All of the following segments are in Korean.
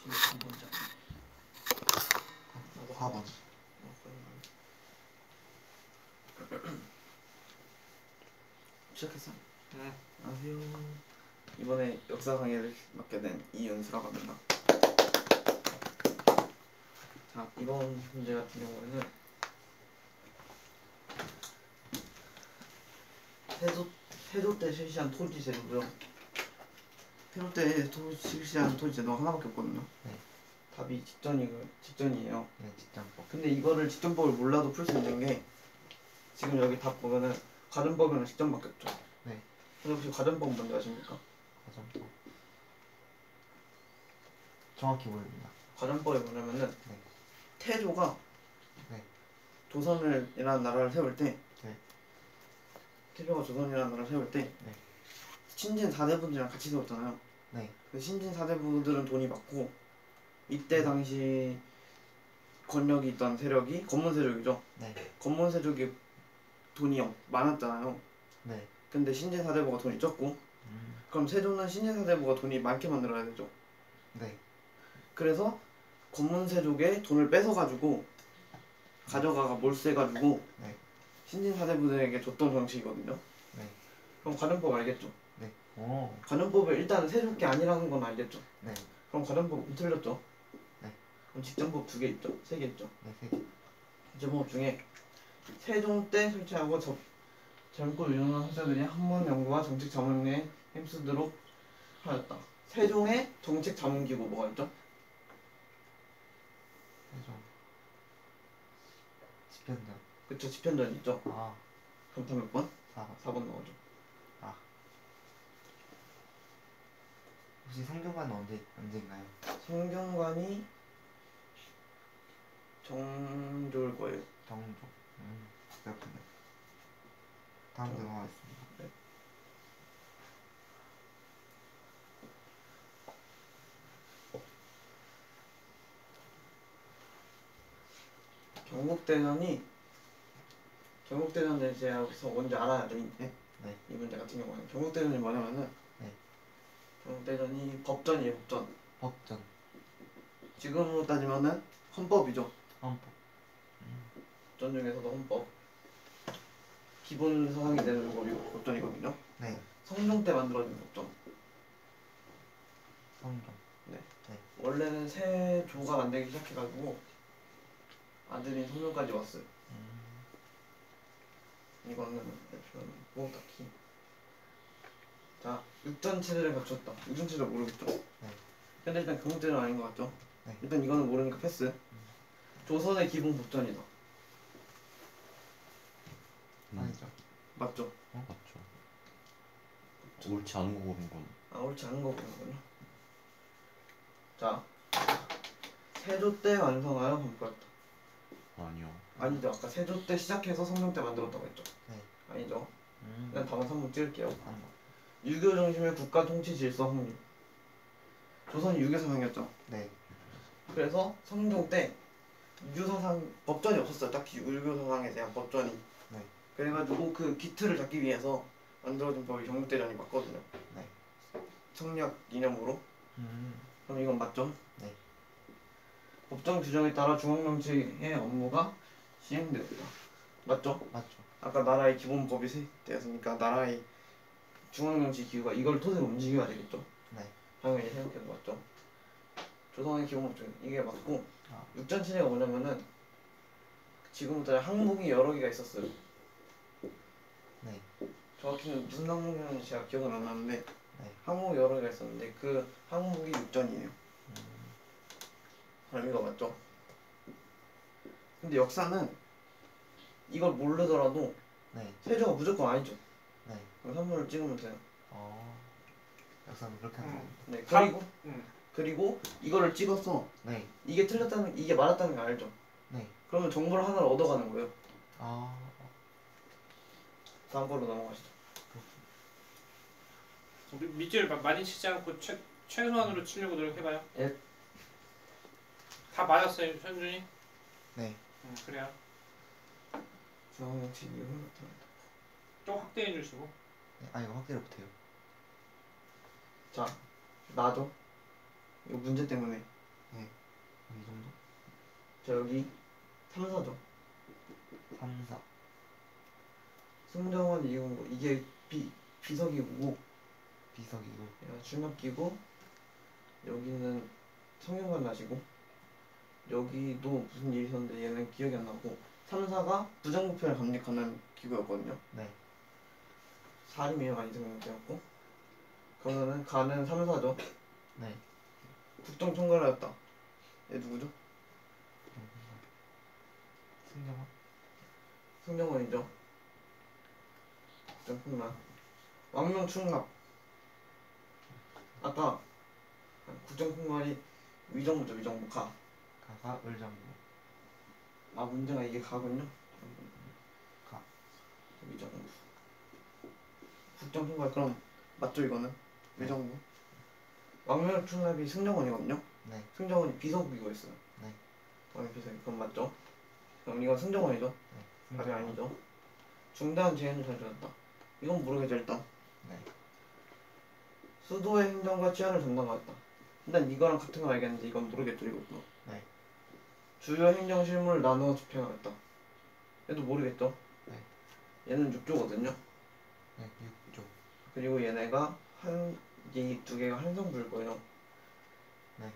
나도 4번. 시작했어? 네. 안녕하세요. 이번에 역사 강의를 맡게 된 이윤수라고 합니다. 자, 이번 문제 같은 경우에는 세조 때 실시한 토지 제도고요. 세조 때 실시한 토지 제도가 하나밖에 없거든요. 네. 답이 직전이에요. 네, 직전법. 근데 이거를 직전법을 몰라도 풀 수 있는 게 지금 여기 답 보면은 가정법이랑 직전밖에 없죠. 네. 근데 혹시 가정법 뭔지 아십니까? 가정법. 정확히 모릅니다. 가정법이 뭐냐면은 네. 태조가 네. 조선이라는 나라를 세울 때 네. 태조가 조선이라는 나라를 세울 때 네. 신진 4대부들이랑 같이 세웠잖아요. 네. 그 신진 4대부들은 돈이 많고 이때 당시 권력이 있던 세력이 검문 세력이죠. 네. 검문 세력이 돈이 많았잖아요. 네. 근데 신진 4대부가 돈이 적고 그럼 세조는 신진 4대부가 돈이 많게 만들어야 되죠. 네. 그래서 검문 세족의 돈을 뺏어가지고 가져가가 몰수해가지고 네. 신진 4대부들에게 줬던 정책이거든요. 네. 그럼 가정법 알겠죠? 네. 오. 가정법을 일단 세족이 아니라는 건 알겠죠? 네. 그럼 가정법은 틀렸죠? 네. 그럼 직전법 2개 있죠? 3개 있죠? 네, 3개. 직전법 중에 세종 때 설치하고 젊고 유능한 학자들이 학문 연구와 정책 자문에 힘쓰도록 하였다. 세종의 정책 자문기구 뭐가 있죠? 세종. 집현전. 그쵸, 집현전 있죠? 아. 그럼 다 몇 번? 4번. 4번 나오죠. 아. 혹시 성균관은 언제인가요? 성균관이 정조일 거예요. 정조. 그렇군요. 다음 넘어가겠습니다. 네. 경국대전에 대해서 먼저 알아야 되는데 네. 이 문제 같은 경우는 경국대전이 뭐냐면은 네. 경국대전이 법전이에요. 법전. 법전. 지금으로 따지면은 헌법이죠. 헌법. 법전 중에서도 헌법. 기본 사상이 되는 법전이거든요. 네. 성종 때 만들어진 법전. 성종. 네. 네. 원래는 세조가 만들기 시작해가지고 아들인 성종까지 왔어요. 이거는 뭐 딱히. 자, 육전체제를 갖췄다. 육전체제 모르겠죠? 네. 근데 일단 경국대전 아닌 것 같죠? 네. 일단 이거는 모르니까 패스. 조선의 기본 법전이다. 아니죠. 맞죠? 맞죠. 옳지 않은 거 고른 건. 아, 옳지 않은 거 보는군요. 자, 세조 때 완성하여 범거했다. 아니요. 아니죠. 아까 세조 때 시작해서 성종 때 만들었다고 했죠. 네. 아니죠. 일단 답은 3번 찍을게요. 아닌 것. 유교 중심의 국가 통치 질서 확립. 조선이 유교 사상이었죠. 네. 그래서 성종 때 유교 사상 법전이 없었어요. 딱히 유교 사상에 대한 법전이. 네. 그래가지고 그 기틀을 잡기 위해서 만들어진 법이 경국대전이 맞거든요. 네. 성략 이념으로. 그럼 이건 맞죠? 네. 법정 규정에 따라 중앙정치의 업무가 시행되었다. 맞죠? 맞죠. 아까 나라의 기본법이 되었으니까 나라의 중앙정치 기구가 이걸 토대로 움직여야 되겠죠? 네. 당연히 생각해도 맞죠? 조선의 기본법 중에 이게 맞고 아. 육전체제가 뭐냐면은 지금부터 항목이 여러 개가 있었어요. 네. 정확히는 무슨 항목이었는지 제가 기억은 안 나는데 네. 항목이 여러 개가 있었는데 그 항목이 육전이에요. 그럼 이거 맞죠? 근데 역사는 이걸 모르더라도 네. 세조가 무조건 아니죠. 네. 그럼 3번을 찍으면 돼요. 역사는 그렇게 하는 겁니다. 네. 그리고 이거를 찍었어. 네. 이게 틀렸다는 이게 맞았다는 거 알죠? 네. 그러면 정보를 하나를 얻어가는 거예요. 다음 걸로 넘어가시죠. 밑줄 많이 치지 않고 최소한으로 치려고 노력해봐요. 예. 다 맞았어요, 현준이? 네. 그래요. 중앙정치 이후 나타난다. 좀 확대해 주시고. 네. 이거 확대를 못해요. 자, 나죠? 이거 문제 때문에 이 정도? 자 여기 3, 4죠. 3, 4. 승정원 이군 이게 비석이고 비석이고. 얘가 출납기고 여기는 성균관 나시고 여기도 무슨 일이 있었는데 얘는 기억이 안 나고 3, 4가 부정부패를 감lik하는 기구였거든요. 네. 살인미에 많이 등록되었고 그러면은 가는 3, 4죠. 네. 국정총괄하였다. 얘 누구죠? 승정원? 승정원이죠. 국정총괄. 왕명충납. 아까 국정총괄이 위정부죠. 위정부 가. 가가 을장부. 아 문제가 이게 가군요. 가. 위정부. 국정총괄 그럼 맞죠 이거는? 위정부. 왕명충납이 승정원이거든요. 네. 승정원이 비서국이고였어요. 네. 왕의 비서국 그럼 맞죠? 그럼 이건 승정원이죠? 네. 답이 아니죠. 중대한 재해를 저질렀다. 이건 모르겠죠 일단. 네. 수도의 행정과 치안을 담당하였다. 일단 이거랑 같은 거 알겠는데 이건 모르겠죠 이것도. 네. 주요 행정 실무를 나누어 집행하였다. 얘도 모르겠죠. 네. 얘는 6조거든요. 네. 6조. 그리고 얘네가 이 두 개가 한성부일 거예요. 네.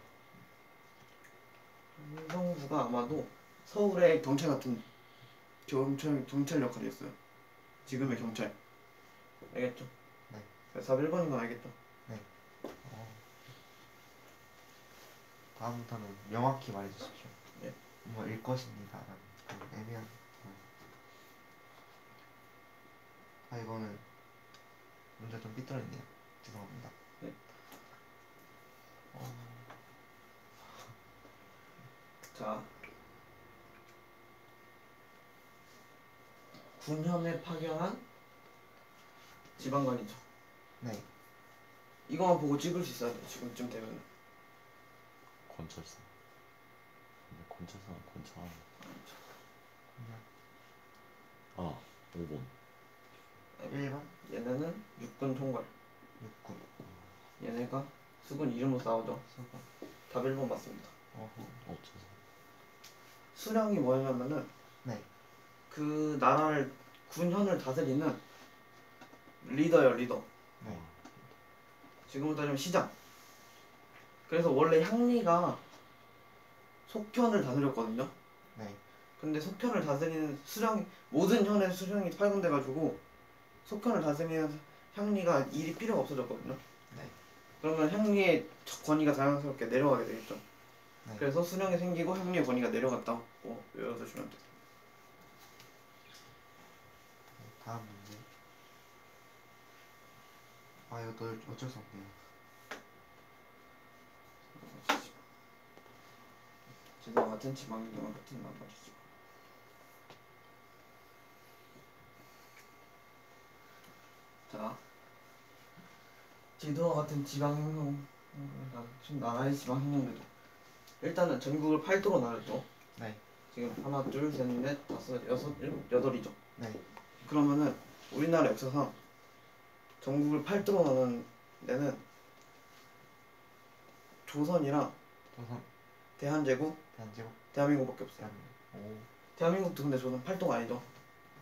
한성부가 아마도 서울의 경찰 같은 경찰 역할이었어요. 지금의 경찰. 알겠죠? 네. 그래서 4, 1번인 건 알겠죠? 다음부터는 명확히 말해주십시오. 예. 뭐일 것입니다. 라는 애매한. 이거는 문제 좀 삐뚤어있네요. 죄송합니다. 네. 자, 군현에 파견한 지방관이죠. 네. 이거만 보고 찍을 수 있어야 돼. 지금쯤 되면. 권찰사. 근데 권찰사는 권찰. 아 5번. 1번 얘네는 육군 총괄. 육군. 얘네가 수군 이름으로 싸우죠. 수군. 답 1번 맞습니다. 어후. 없어서. 수령이 뭐냐면은 네. 그 나라를 군현을 다스리는 리더예요. 리더. 네. 지금으로 따지면 시장. 그래서 원래 향리가 속현을 다스렸거든요. 네. 근데 속현을 다스리는 수령이 모든 현의 수령이 파견돼가지고 속현을 다스리는 향리가 일이 필요가 없어졌거든요. 네. 그러면 향리의 권위가 자연스럽게 내려가게 되겠죠. 네. 그래서 수령이 생기고 향리의 권위가 내려갔다고 외워두시면 돼요. 다음 문제. 이것도 어쩔 수 없네요. 지도 같은 지방이동을 같은 나머지죠. 자, 지도와 같은 지방 행동, 나라의 지방 행동제도. 일단은 전국을 8도로 나눴죠. 네. 지금 하나, 둘, 셋, 넷, 다섯, 여섯, 일곱, 여덟이죠. 네. 그러면은 우리나라 역사상 전국을 8도로 나눈 데는 조선이랑 조선. 대한제국, 대한제국. 대한민국밖에 없어요. 오. 대한민국도 근데 조선 8도가 아니죠.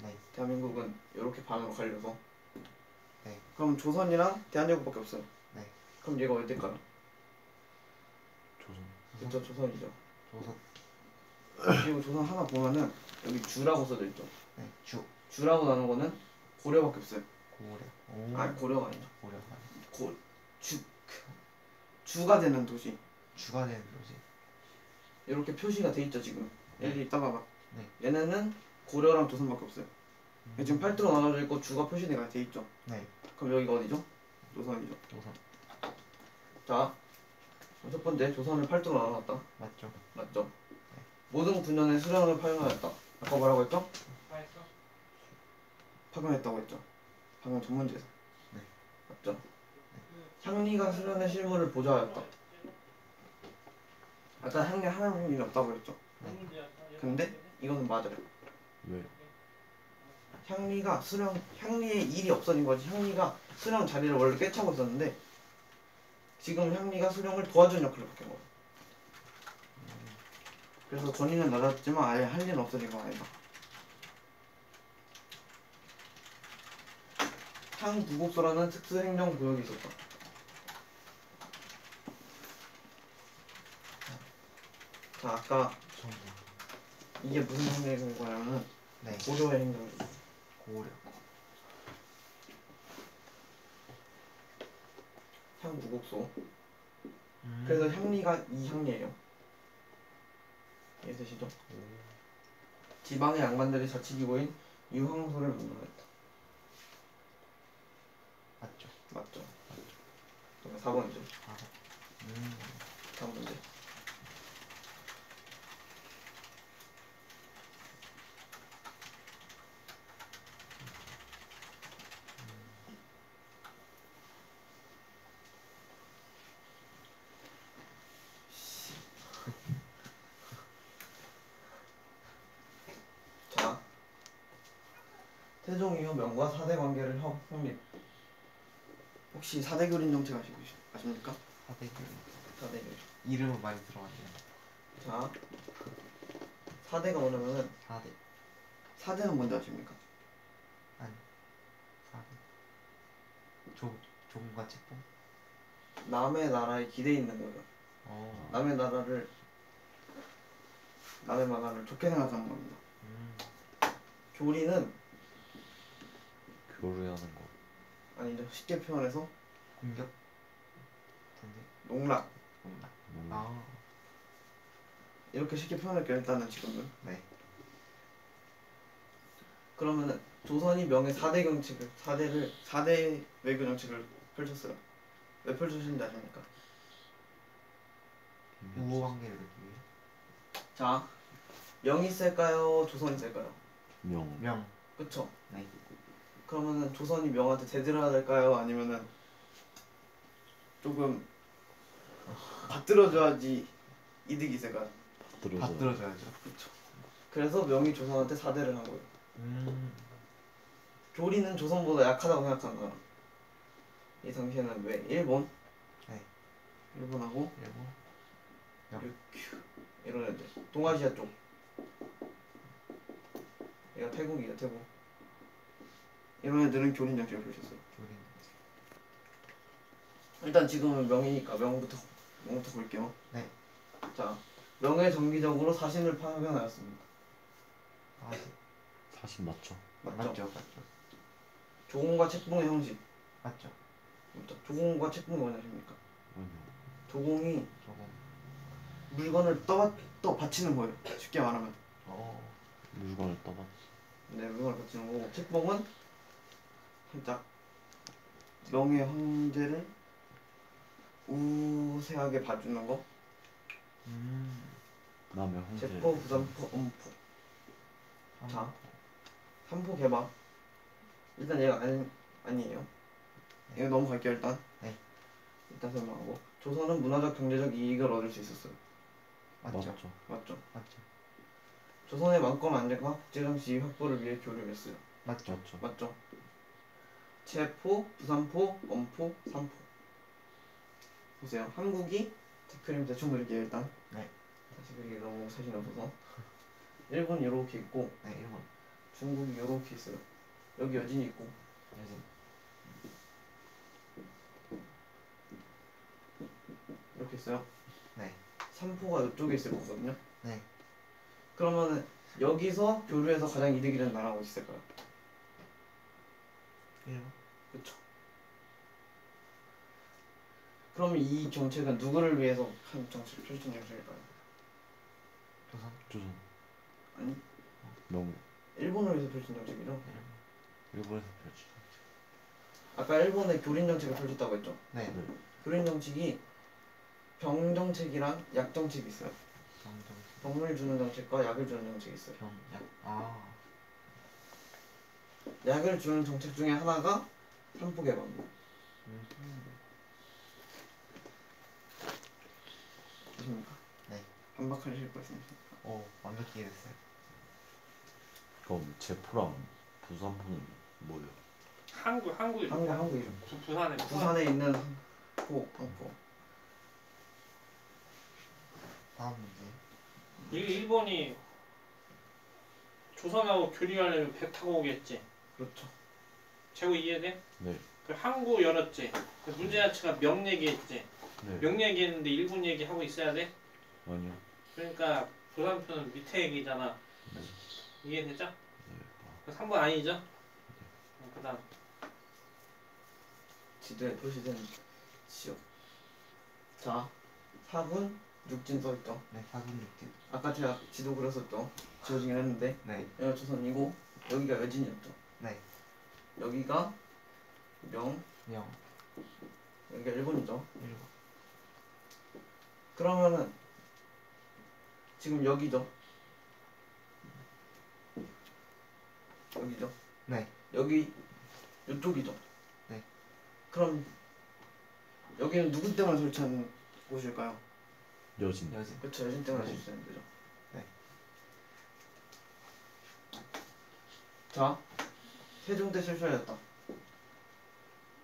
네. 대한민국은 이렇게 반으로 갈려서. 네. 그럼 조선이랑 대한제국밖에 없어요. 네. 그럼 얘가 어딜까요? 조선. 그쵸, 조선이죠. 조선. 그리고 조선 하나 보면은 여기 주라고 써져 있죠. 네. 주. 주라고 나눈 거는 고려밖에 없어요. 고려. 오. 아니 고려가 아니죠. 고려. 주가 되는 도시. 주가 되는 도시. 이렇게 표시가 돼 있죠 지금. 네. 여기 있다가 네. 얘네는 고려랑 조선밖에 없어요. 지금 8도로 나눠져 있고 주가 표시가 돼 있죠. 네. 그럼 여기가 어디죠? 조선이죠. 조선. 자, 첫 번째 조선을 8도로 나눴다. 맞죠? 맞죠? 모든 군현의 수령을 파견하였다. 아까 뭐라고 했죠? 했어? 파견했다고 했죠. 방금 전문제에서. 네. 맞죠? 향리가 수련의 실무를 보좌하였다. 아까 향리 하나님이 없다고 했죠. 근데 이거는 맞아요. 왜? 향리의 일이 없어진 거지. 향리가 수령 자리를 원래 꿰차고 있었는데 지금 향리가 수령을 도와주는 역할을 바뀐 거예요. 그래서 권위는 낮았지만 아예 할 일은 없어진 건 아니다. 향부곡소라는 특수행정구역이 있었다. 자, 아까 정도. 이게 무슨 행정구역이냐면 네. 고려의 행정구역. 고려. 향부곡소. 그래서 향리가 이 향리예요. 이해되시죠? 지방의 양반들이 자치기구인 유황소를 만들어냈다. 맞죠. 맞죠? 그러면 4번이죠. 아. 다음 문제. 자, 태종 이후 명과 사대 관계를 확립. 혹시 사대 교린 정책 아십니까? 사대교. 사대 교린. 이름은 많이 들어봤네요. 자, 사대가 뭐냐면은 사대. 사대는 뭔지 아십니까? 아니. 사대. 조금과 책봉. 남의 나라에 기대 있는 거예요. 남의 나라를 좋게 생각하는 겁니다. 교리는 교류하는 거. 아니죠. 쉽게 표현해서 공격. 근데 농락 뭔가. 음. 아. 이렇게 쉽게 표현할게요. 일단은 지금은. 네. 그러면은 조선이 명의 4대 정책을 4대 외교 정책을 펼쳤어요. 왜 펼쳤는지 아십니까? 우호 관계를 느끼기 위해. 자, 명이 셀까요? 조선이 셀까요? 명. 명. 그쵸? 네. 그러면은 조선이 명한테 대들어야 될까요? 아니면은 조금 받들어줘야지 이득이 있을까요? 들어서. 받들어줘야죠. 그쵸. 그래서 명이 조선한테 4대를 한 거예요. 교리는 조선보다 약하다고 생각한 거야. 이 당시에는 왜? 일본? 네. 일본하고 일본. 육큐 이런 애들. 동아시아 쪽. 얘가 태국이야, 태국. 이런 애들은 교린 정책을 펼쳤어요. 교린. 일단 지금은 명이니까 명부터 볼게요. 네. 자, 명에 정기적으로 사신을 파견하였습니다. 사실. 사실 맞죠. 맞죠? 맞죠. 조공과 책봉의 형식. 맞죠. 맞죠? 조공과 책봉이 뭔지 아십니까? 아니요. 조공이 조금. 물건을 받치는 거예요. 쉽게 말하면. 물건을 떠봤지. 네, 물건을 받치는 거고, 책봉은 살짝 명의 황제를 우세하게 봐주는 거. 남의 황제. 제포, 부산포, 음포. 자, 삼포 개방. 일단 얘가 아니에요. 이거 넘어갈게요 일단. 네. 일단 설명하고. 조선은 문화적 경제적 이익을 얻을 수 있었어요. 맞죠. 맞죠? 맞죠. 조선의 왕권 안정과 국제적 지위 확보를 위해 교류를 했어요. 맞죠. 맞죠? 제포, 부산포, 엄포, 삼포. 보세요. 한국이 그림 대충 그릴게요 일단. 네. 다시 그리기 너무 사진 없어서. 일본 이렇게 있고 네. 일본. 중국이 이렇게 있어요. 여기 여진이 있고 여진. 이렇게 있어요. 네. 삼포가 이쪽에 있을 거거든요. 네. 그러면은 여기서 교류해서 가장 이득이 되는 나라가 어디 있을까요? 일본. 그쵸. 그러면 이 정책은 누구를 위해서 한 정책, 펼친 정책일까요? 조선. 조선. 아니, 명. 일본을 위해서 펼친 정책이죠. 일본에서 펼치. 아까 일본의 교린 정책을 펼쳤다고 했죠. 네. 교린 정책이 병 정책이랑 약 정책이 있어요. 정정. 병을 주는 정책과 약을 주는 정책이 있어요. 병약. 약을 주는 정책 중에 하나가 삼포 개방이에요. 아십니까? 네. 반박하실 거 있습니까? 완벽히 이해했어요. 그럼 제포랑 부산포는 뭐예요? 한국이죠. 한국이죠. 부산에 있는 한포. 다음 문제. 일본이 조선하고 교류하려면 배 타고 오겠지. 그렇죠. 제고 이해돼? 네. 그 항구 열었지. 그 문제 자체가 명 얘기했지. 네. 명 얘기했는데 일본 얘기하고 있어야 돼? 아니요. 그러니까 조선편은 밑에 얘기잖아. 네. 이해되죠? 네. 3번 아니죠? 그 다음 지도에 표시된 지역. 자, 4군 육진 써있죠. 네, 4분 6개. 아까 제가 지도 그렸었죠. 지워지긴 했는데 네. 여기가 조선이고 여기가 여진이었죠. 네. 여기가 명, 명. 여기가 일본이죠. 1번. 그러면은 지금 여기죠. 여기죠. 네. 여기 이쪽이죠. 네. 그럼 여기는 누구 때문에 설치한 곳일까요? 여진. 여진. 그렇죠. 여진 때문에 네. 설치한 거죠. 네. 자, 세종대 실수하였다.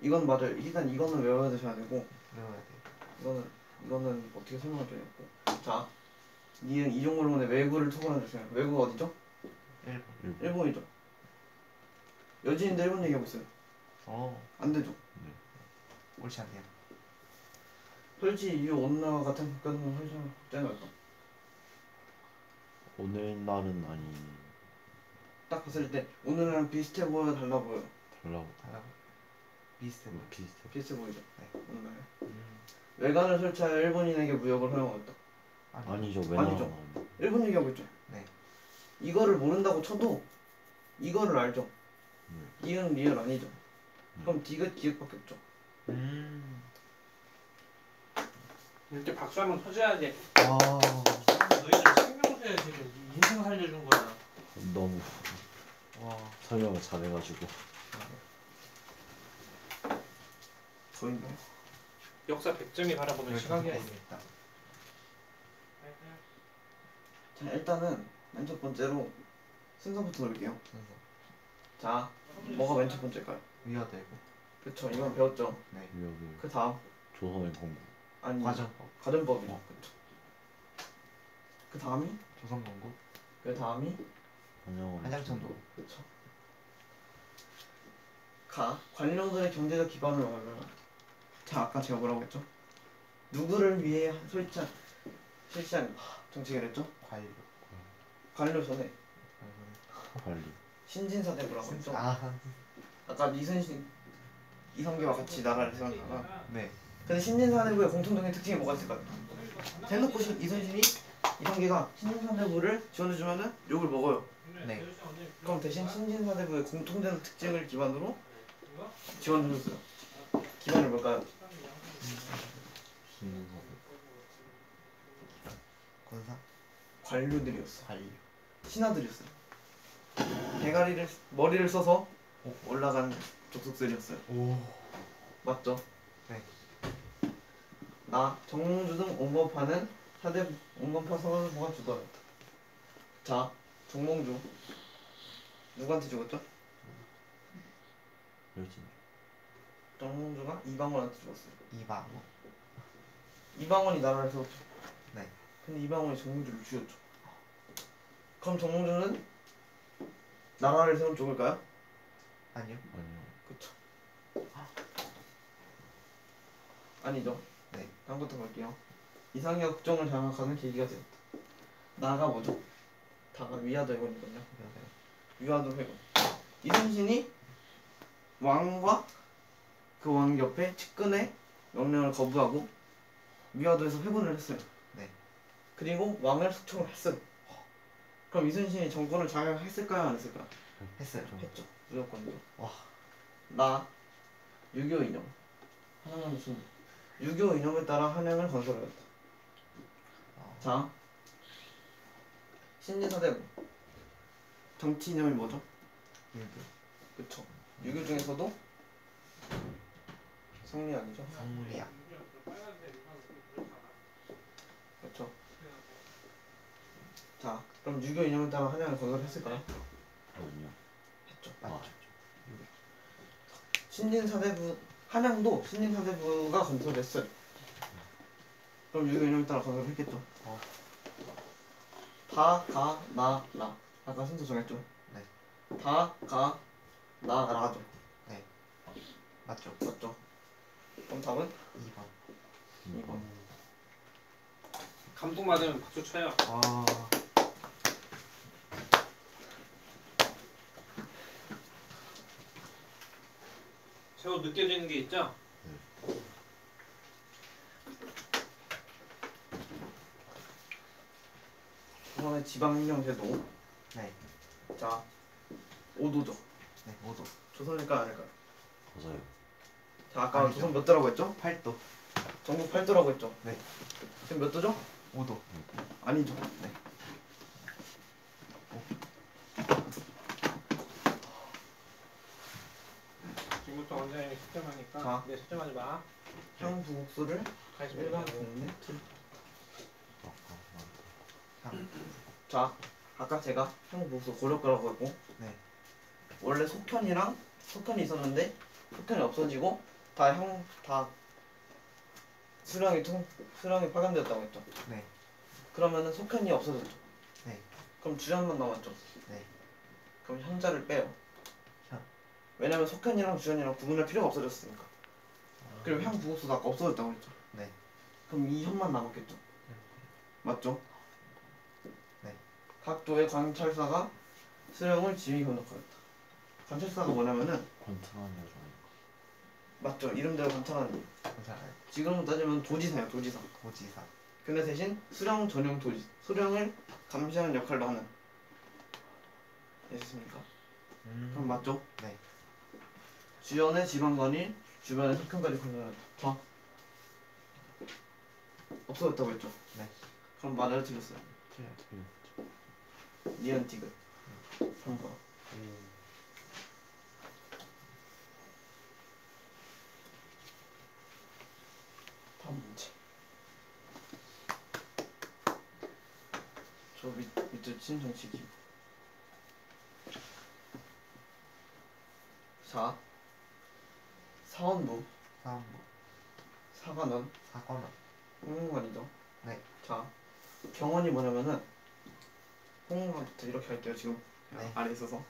이건 맞아요. 일단 이거는 외워야 되셔야 되고 외워야 돼. 이거는 어떻게 설명할 줄 없고. 자, 니은 이종걸론의 외구를 토벌해 주세요. 외구가 어디죠? 1번. 일본이죠. 여진인데 일본 얘기하고 있어요. 안 되죠. 옳지 않네요. 설치 이유 온나와 같은 국가는 설치하였다. 오늘날은 아니. 딱 봤을 때 오늘이랑 비슷해 보여 달라 보여. 달라고. 달라고. 비슷해 보여. 비슷해. 비슷해 보이죠. 네. 오늘 음. 외관을 설치하여 일본인에게 무역을 허용하였다. 아니죠. 아니죠. 왜냐면 일본 얘기하고 있죠. 네. 이거를 모른다고 쳐도 이거를 알죠. 네. 이은 리을 아니죠. 그럼 디귿 기획밖에 없죠. 이렇게 박수 한번 쳐줘야 돼. 아. 너희들 생명수에 지금 인생 살려준 거야. 너무 와. 설명을 잘해가지고. 보인가요? 역사 100점이 바라보는 시각이야. 이게. 있다. 자, 일단은 맨 첫 번째로 순서부터 놓을게요. 순서. 자, 뭐가 맨 첫 번째일까요? 위화되고. 그쵸, 이건 배웠죠. 네. 여기 그 다음 조선의 건국. 아니 과정법. 가정법이죠. 그쵸. 그 다음이 조선건국. 그 다음이 한양천도. 그쵸. 관료들의 경제적 기반을 말하라. 자, 아까 제가 뭐라고 했죠? 누구를 위해 실시한 정책이랬죠? 관료. 관료 전에 관리. 신진사대부라고 했죠. 아. 아까 이성계와 같이 나라를 세웠다가 네. 근데 신진사대부의 공통적인 특징이 뭐가 있을까요? 대놓고 이순신이 이성계가 신진사대부를 지원해주면은 욕을 먹어요. 네. 그럼 대신 신진사대부의 공통된 특징을 기반으로 지원해줬어요. 기반이 뭘까요? 군사. 관료들이었어. 관료. 신하들이었어요. 머리를 써서 올라간 족속들이었어요. 오. 맞죠? 네. 정몽주 등 온건파는 온건파 서울부가 주도하였다. 자, 정몽주 누구한테 죽었죠? 여진. 정몽주가 이방원한테 죽었어요. 이방원. 이방원이 나라를 세웠죠. 네. 근데 이방원이 정몽주를 죽였죠. 그럼 정몽주는 나라를 세운 쪽일까요? 아니요. 아니요. 그쵸. 아니죠. 네. 다음부터 볼게요. 이상희가 국정을 장악하는 계기가 되었다. 나가 뭐죠? 다가 위화도 회군이거든요. 위화도 회군. 이순신이 왕과 그 왕 옆에 측근의 명령을 거부하고 위화도에서 회군을 했어요. 네. 그리고 왕을 숙청을 했어요. 그럼 이순신이 정권을 장악했을까요? 안 했을까요? 했어요. 했죠. 무조건이죠. 와. 나 6.25 이념. 한양은 무슨 6.25 이념에 따라 한양을 건설하였다. 자, 신진사대부. 정치 이념이 뭐죠? 유교. 그쵸. 유교 중에서도 성리 아니죠? 성리학. 그렇죠. 자, 그럼 유교 이념에 따라 한양을 건설했을까요? 아니요. 했죠. 아. 신진사대부 한양도 신진사대부가 건설했어요. 그럼 유교 이념에 따라 건설했겠죠. 다, 가, 나, 라. 아까 순서 정했죠? 네. 다, 가, 나, 라죠. 맞죠? 맞죠? 그럼 답은 2번. 2번. 감동받으면 박수 쳐요. 와. 새우 느껴지는 게 있죠? 조선의 지방행정 제도. 네. 자, 5도죠. 네. 5도. 조선일까요, 아닐까요? 맞아요. 자, 아까 아니죠. 조선 몇 도라고 했죠? 8도. 전국 8도라고 했죠? 네. 지금 몇 도죠? 5도. 아니죠. 네. 지금부터 원장님이 채점하니까 자. 네, 채점하지 마. 형부국수를 가시면 일반 되냐고. 국내 틀. 삼. 자, 아까 제가 형부국수 고려가라고 했고 네. 원래 속현이 있었는데 속현이 없어지고 다 수령이 파견되었다고 했죠. 네. 그러면은 속현이 없어졌죠. 네. 그럼 주현만 남았죠. 네. 그럼 현자를 빼요. 현. 왜냐면 속현이랑 주현이랑 구분할 필요가 없어졌으니까. 그리고 형부국수도 아까 없어졌다고 했죠. 네. 그럼 이 현만 남았겠죠. 맞죠? 네. 각도의 관찰사가 수령을 지휘 감독하였다. 관찰사가 뭐냐면은 권탄한 여종. 맞죠? 이름대로 관찰하는 일. 감사합니다. 지금 따지면 도지사예요. 도지사. 고지사. 근데 대신 수령 전용 도지. 수령을 감시하는 역할도 하는. 됐습니까? 그럼 맞죠? 네. 주연의 지방관이 주변의 속현까지 관찰한다. 자, 없어졌다고 했죠? 네. 그럼 맞아요? 틀렸어요? 틀려요. 니은 티그. 3번. 다음 문제. 저 밑에 신청시키고. 자, 사원부, 사원부. 사관원, 사관원. 홍문관이죠. 네. 자, 경원이 뭐냐면은 홍문관부터 이렇게 할게요. 지금 네. 아래 있어서.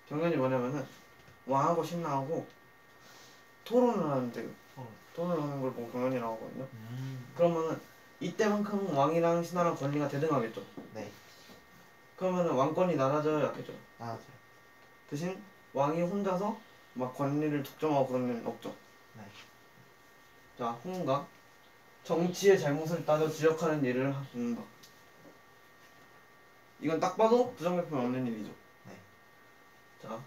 경연이 뭐냐면은 왕하고 신라하고 토론을 하는데 토론을 하는 걸 보고 경연이라고 하거든요. 그러면은 이때만큼 왕이랑 신하랑 권리가 대등하겠죠. 네. 그러면은 왕권이 낮아져야 약해져. 맞아요. 대신 왕이 혼자서 막 권리를 독점하고 그런 일은 없죠. 네. 자, 홍가 정치의 잘못을 따져 지적하는 일을 한다. 이건 딱 봐도 부정백품 없는 일이죠. 네. 자,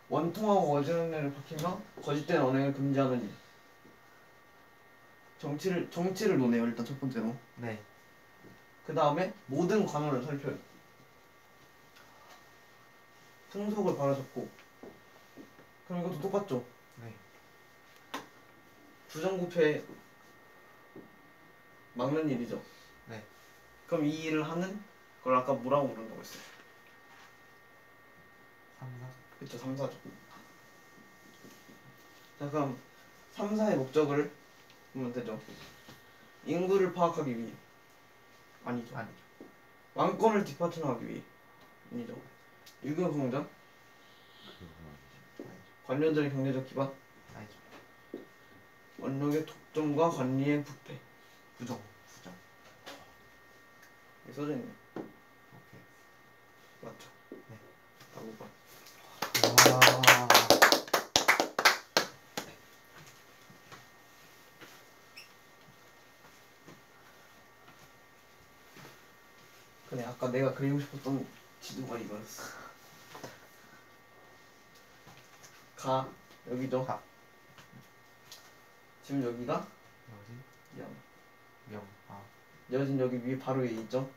원통하고 거짓된 일을 밝히며 거짓된 언행을 금지하는 일. 정치를 논해요. 일단 첫 번째로. 네. 그 다음에 모든 관원을 살펴요. 풍속을 바로잡고. 그럼 이것도 똑같죠. 네. 부정부패 막는 일이죠. 네. 그럼 이 일을 하는 걸 아까 뭐라고 부른다고 했어요? 삼사. 그쵸, 3사죠. 자, 그럼 3사의 목적을 보면 되죠. 인구를 파악하기 위해. 아니죠. 아니죠. 왕권을 뒷받침하기 위해. 아니죠. 유교공정, 아니죠. 관료들의 경제적 기반, 아니죠. 권력의 독점과 관리의 부패. 부정. 부정. 이게 써져있네. 오케이. 맞죠? 네. 다 5번. 와. 근데 아까 내가 그리고 싶었던 지도가 이거였어. 가, 여기죠. 가. 지금 여기가 여기. 영. 명. 아. 여진 여기 위에 바로 위에 있죠?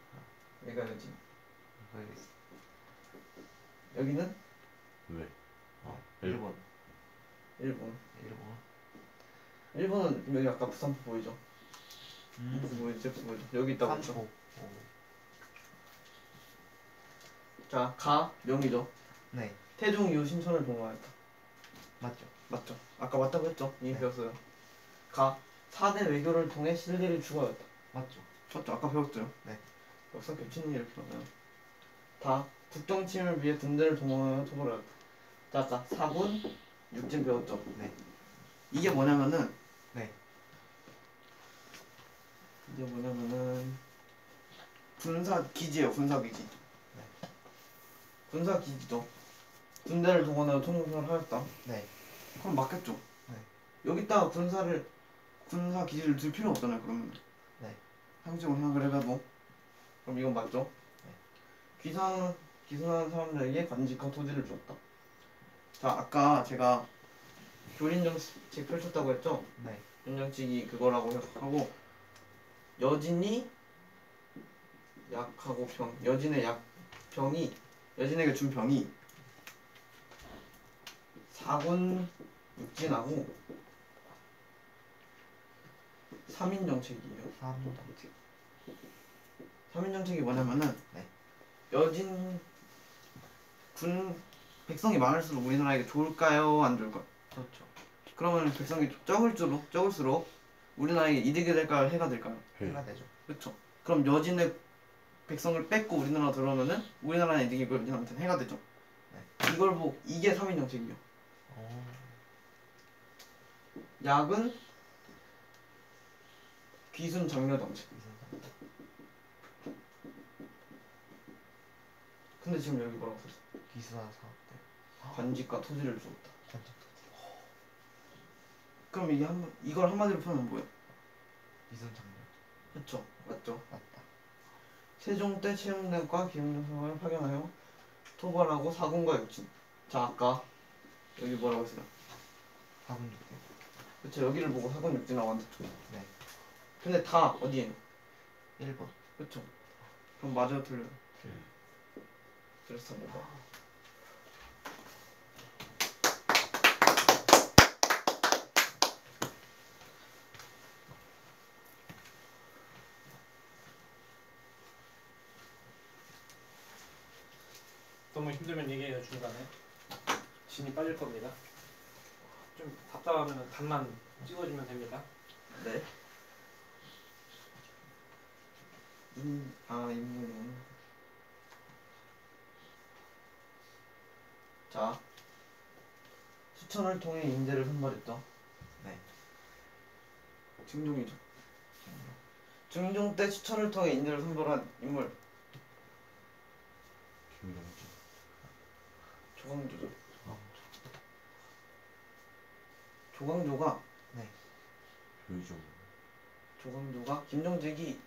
여기가 여진. 여기 있어. 여기는 왜? 일본. 일본. 일본. 일본은 여기 아까 부산포 보이죠? 보이죠? 여기 있다고 했죠? 삼포. 자, 가, 명이죠? 네. 태종 이후 신천을 봉헌하였다. 맞죠. 맞죠? 아까 맞다고 했죠? 이미 네. 배웠어요. 가, 4대 외교를 통해 신뢰를 추구하였다. 맞죠. 맞죠? 아까 배웠죠? 네. 역사 겹치는 게 이렇게 많아요. 다 국정 침입을 위해 군대를 동원하여 토벌하였다. 자, 아까 사군, 육진 배웠죠? 네. 이게 뭐냐면은 네. 이게 뭐냐면은 군사 기지예요. 군사 기지. 네. 군사 기지죠. 군대를 동원하여 통솔을 하였다. 네. 그럼 맞겠죠? 네. 여기다가 군사 기지를 둘 필요 없잖아요. 그러면 네. 상식으로 생각을 해봐도 그럼 이건 맞죠? 네. 기선하는 사람들에게 관직과 토지를 주었다. 자, 아까 제가 교린정책 펼쳤다고 했죠? 네. 연장치기 그거라고 하고 여진이 약하고 여진에게 준 병이 사군 육진하고 3인정책이에요. 3인정책. 3인정책이 뭐냐면은 네. 여진 군 백성이 많을수록 우리나라에게 좋을까요? 안 좋을까요? 그렇죠. 그러면 백성이 적을수록 우리나라에게 이득이 될까요? 해가 될까요? 해가 되죠. 그렇죠. 그럼 여진의 백성을 뺏고 우리나라 들어오면은 우리나라는 이득이고 여진한테는 해가 되죠. 네. 이걸 보고 이게 3인정책이에요. 약은 귀순 장려 정책. 근데 지금 여기 뭐라고 썼어? 기수한 사업들. 관직과 토지를 주었다. 관직. 그럼 이걸 한마디로 표현하면 뭐예요? 기순 장려. 그렇죠. 맞죠. 맞다. 세종 때 채용대과 기흥정성을 파견하여 토벌하고 사군과 육진. 자, 아까 여기 뭐라고 했어요? 4군 6대. 그렇죠. 여기를 보고 사군 육진이라고 한댔죠. 네. 근데 다 어디에요? 1번. 그렇죠. 그럼 맞아요, 틀려요? 그래서 뭐가? 너무 힘들면 얘기해요 중간에. 진이 빠질 겁니다. 좀 답답하면 답만 찍어주면 됩니다. 네. 인물은. 자, 수천을 통해 인재를 선발했다. 네. 증종이죠. 중종 때 수천을 통해 인재를 선발한 인물 김경진. 조광조죠. 조광조가 네. 조이종. 조광조가 김종직이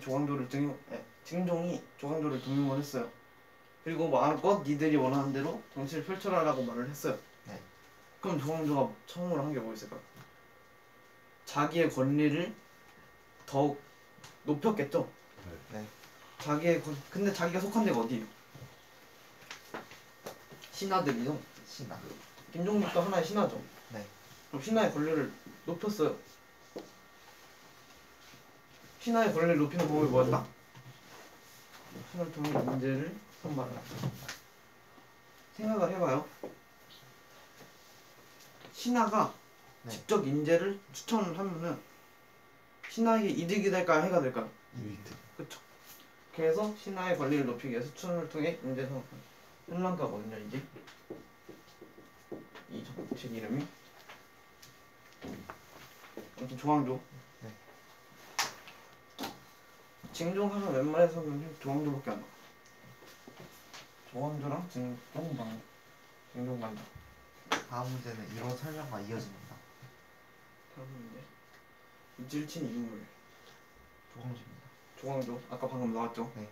조광조를 증종이 조광조를 등용을 했어요. 그리고 마음껏 니들이 원하는 대로 정치를 펼쳐라라고 말을 했어요. 네. 그럼 조광조가 처음으로 한 게 뭐 있을까요? 자기의 권리를 더욱 높였겠죠. 네. 근데 자기가 속한 데가 어디예요? 신하들이죠. 신하. 김종직도 하나의 신하죠. 네. 그럼 신하의 권리를 높였어요. 신하의 권리를 높이는 방법이 뭐였다? 신하를 통해 인재를 선발하라. 생각을 해봐요. 신하가 네. 직접 인재를 추천을 하면은 신하에게 이득이 될까요? 해가 될까요? 유이트. 그쵸. 그래서 신하의 권리를 높이기 위해서 추천을 통해 인재 선발. 혼란가거든요, 이게. 이 정책 이름이. 아무튼 조광조. 네. 징종하면 웬만해서는 조광조밖에 안 나와. 조광조랑 징종반장. 다음 문제는 이런 설명과 이어집니다. 다음 문제. 이질친 인물. 조광주입니다. 조광조. 아까 방금 나왔죠? 네.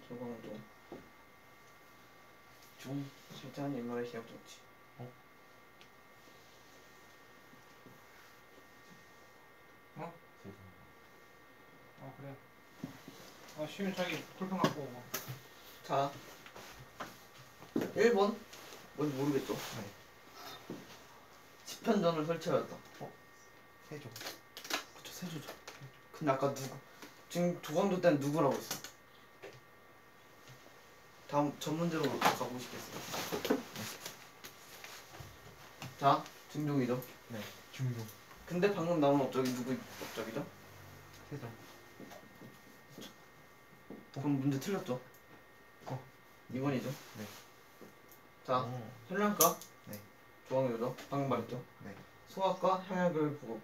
조광조. 실제한 인물의 기억 정치. 그래. 쉬운 척이 불평 갖고 오고. 자, 1번. 뭔지 모르겠죠? 네. 집현전을 설치하였다. 세조. 그쵸, 세조죠. 근데 아까 지금 조광조 때는 누구라고 했어? 다음 전 문제로 가보시겠어요? 자, 증종이죠. 네. 중종. 근데 방금 나온 업적이 누구 업적이죠? 세조. 그럼 문제 틀렸죠? 어. 2번이죠? 네. 자, 오. 현량과 네. 조광조죠? 방금 말했죠? 네. 소학과 향약을 보고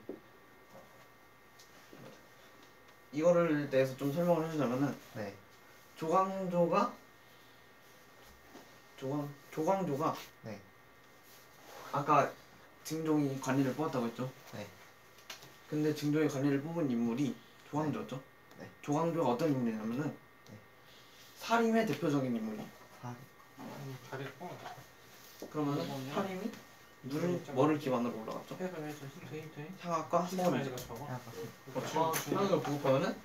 이거를 대해서 좀 설명을 해주자면은 네. 조광조가 네. 아까 증종이 관리를 뽑았다고 했죠? 네. 근데 근데 증종이 관리를 뽑은 인물이 조광조였죠? 네. 조광조가 어떤 인물이냐면은 네. 사림의 대표적인 인물이에요. 사. 잘했고. 그러면은 그러면요. 사림이 뭐를 기반으로 올라갔죠? 해서 힌트. 향학과 소원이죠. 힌트가 적어. 향학을 보급하면은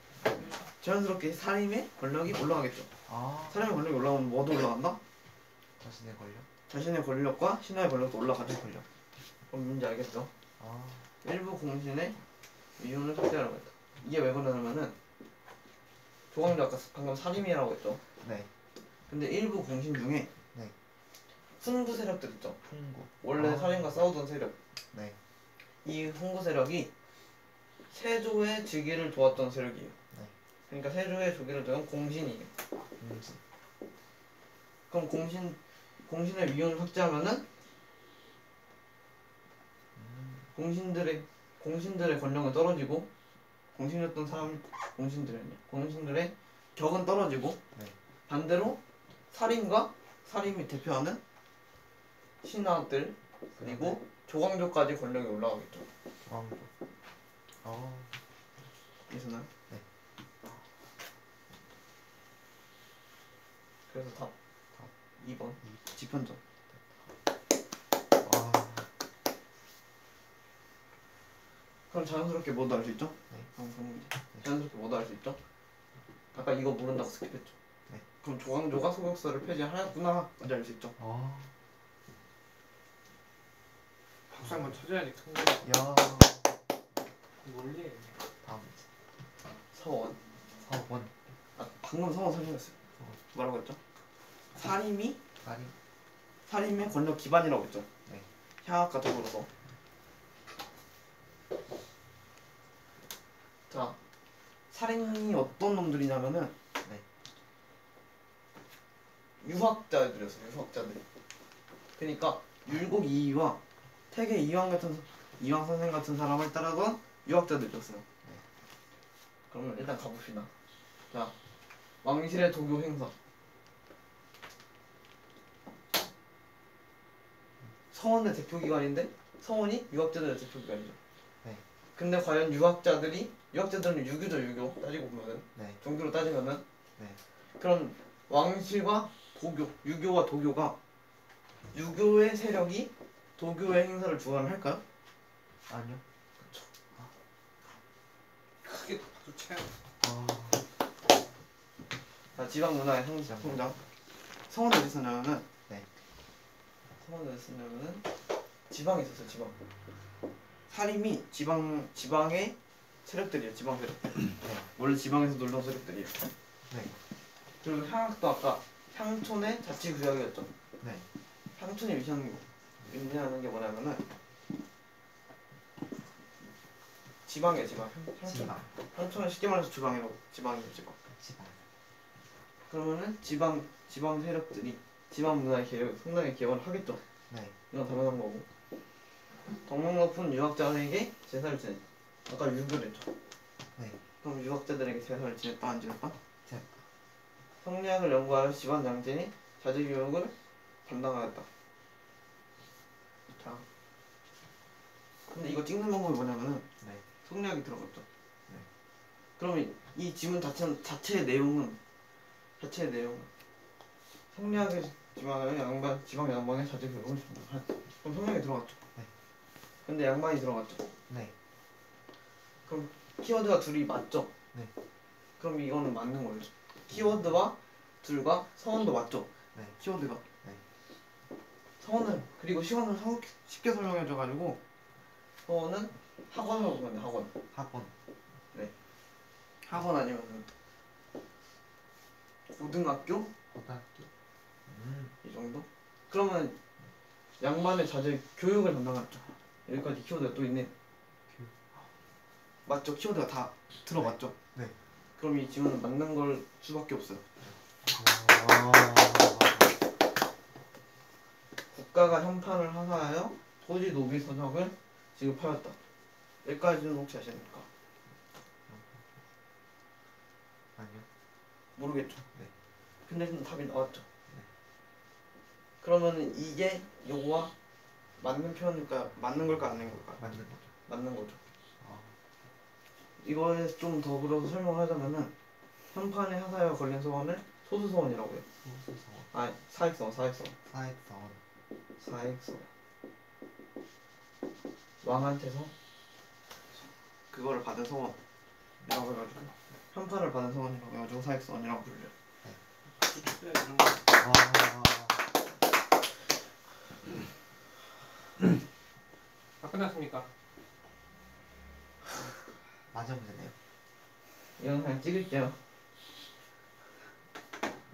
자연스럽게 사림의 권력이 올라가겠죠. 아. 사림의 권력이 올라가면 뭐도 올라간다? 자신의 권력. 자신의 권력과 신하의 권력도 올라가죠. 권력. 그럼 뭔지 알겠죠? 아. 일부 공신의 위훈을 삭제하라고 했다. 이게 왜 그러냐면은 조광조 아까 방금 사림이라고 했죠. 네. 근데 일부 공신 중에 네. 훈구 세력들 있죠. 풍구. 원래 아. 사림과 싸우던 세력. 네. 이 훈구 세력이 세조의 즉위를 도왔던 세력이에요. 네. 그러니까 세조의 즉위를 도운 공신이에요. 공신. 그럼 공신의 위훈을 삭제하면은 공신들의 권력은 떨어지고 공신이었던 공신들의 격은 떨어지고 네. 반대로 사림이 대표하는 신하들 그리고 조광조까지 권력이 올라가겠죠. 조광조. 어. 이해되나요? 네. 그래서 답 2번 지편전. 와. 그럼 자연스럽게 뭐도 알 수 있죠? 네. 자연스럽게 뭐도 알 수 있죠? 아까 이거 모른다고 스킵했죠? 네. 그럼 조광조가 소격서를 폐지하였구나 먼저 알 수 있죠? 아. 박수 한번 쳐줘야지 큰 거. 야. 논리. 다음. 서원. 서원. 아 방금 서원 설명했어요. 뭐라고 했죠? 사림이 사림. 사림의 권력 기반이라고 했죠? 네. 향학과 더불어서. 자, 사림이 어떤 놈들이냐면은 네. 유학자들이었어요. 유학자들. 그러니까 율곡 이이와 태계 이황 선생 같은 사람을 따르던 유학자들이었어요. 네. 그러면 일단 가봅시다. 자, 왕실의 도교 행사. 서원의 대표기관인데 서원이 유학자들의 대표기관이죠. 네. 근데 과연 유학자들은 유교죠. 유교 따지고 보면은 네. 종교로 따지면은 네. 그럼 왕실과 도교, 유교와 도교가 유교의 세력이 도교의 행사를 주관할까요? 아니요. 크게 박수 쳐야 돼. 아. 자, 지방 문화의 성장. 서원은 어디 있었냐면은 네. 서원은 어디 있었냐면은 지방에 있었어요. 지방. 사림이 지방의 세력들이에요. 지방 세력들. 네. 원래 지방에서 놀던 세력들이에요. 네. 그리고 향학도 아까 향촌의 자치구역이었죠. 네. 향촌이 위치하는 게 뭐냐면은 지방이에요. 지방. 지방. 향촌은 쉽게 말해서 지방이에요. 지방. 지방. 그러면은 지방 세력들이 지방 문화의 개혁, 상당히 개혁을 하겠죠. 네. 이건 당연한 거고. 덕목 높은 유학자에게 제사를 지냈죠. 아까 유교를 했죠. 네. 그럼 유학자들에게 제사를 지냈다 안 지냈다? 지냈다. 성리학을 연구하여 집안 양제니 자제 교육을 담당하였다. 자, 근데 이거 찍는 방법이 뭐냐면은 네. 성리학이 들어갔죠. 네. 그러면 이 지문 자체의 내용은 성리학의 지방 양반의 자제 교육을 담당하였다. 그럼 성리학이 들어갔죠. 네. 근데 양반이 들어갔죠. 네. 그럼 키워드가 둘이 맞죠? 네. 그럼 이거는 맞는 거예요. 키워드와 둘과 서원도 맞죠? 네. 키워드가. 네. 서원은 그리고 시간을 쉽게 설명해줘가지고 서원은 학원으로 보면 돼. 학원. 학원 아니면 고등학교 고등학교. 이 정도? 그러면 양반의 자제 교육을 담당했죠. 여기까지 키워드가 또 있네. 맞죠? 키워드가 다 들어맞죠? 네. 그럼 이 지문은 맞는 걸 수밖에 없어요. 국가가 현판을 하사하여 토지 노비 서적을 지급하였다. 여기까지는 혹시 아십니까? 아니요. 모르겠죠. 네. 근데 지금 답이 나왔죠. 그러면은 이게 요거와 맞는 표현일까요? 맞는 걸까 아닌 걸까요? 맞는 거죠. 맞는 거죠. 아, 이거에 좀 더 그려서 설명하자면은 현판에 하사하여 걸린 서원을 소수서원이라고 해요. 소수서원, 아, 사익서원. 사익서원, 사익서원. 왕한테서 그거를 받은 서원이라고 해가지고 현판을 받은 서원이라고 해가지고 사익서원이라고 불려요. 이런 거. 다 끝났습니까? 맞으면 되네요. 이건 그냥 찍을게요.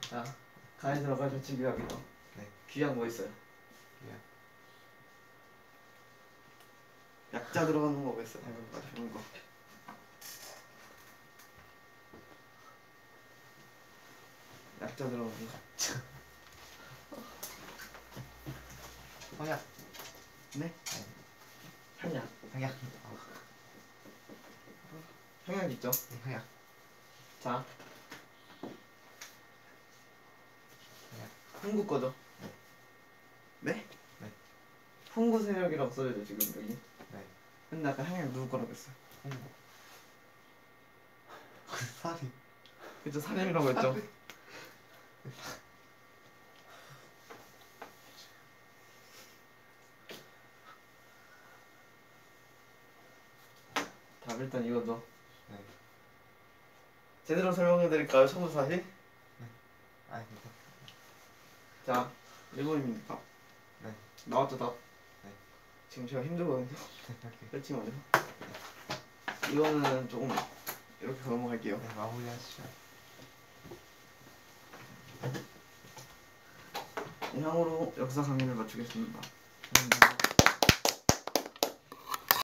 자, 가에 들어가서 집요하기도. 네. 귀한 뭐 있어요? 귀한. 약자 들어가는 거 있어요? 이런 거. 약자 들어가는 거. 성약. 네? 향약. 성약. 향약 있죠? 네, 성약. 자, 성약. 홍구 거죠? 네? 네. 홍구 세력이라고 써야죠 지금 여기. 네. 근데 아까 향약 누구 거라고 했어요? 홍보. 살이. 그쵸, 사념이라고 했죠? 답 일단 이거죠. 네. 제대로 설명해드릴까요? 첨부 사실? 아, 괜찮습니다. 자, 1번입니다. 네. 나왔죠 답? 네. 지금 제가 힘들거든요. 이렇게. 그렇지만요. 이거는 조금 이렇게 넘어갈게요. 네, 마무리하시죠. 이상으로 역사 강의를 마치겠습니다. 감사합니다.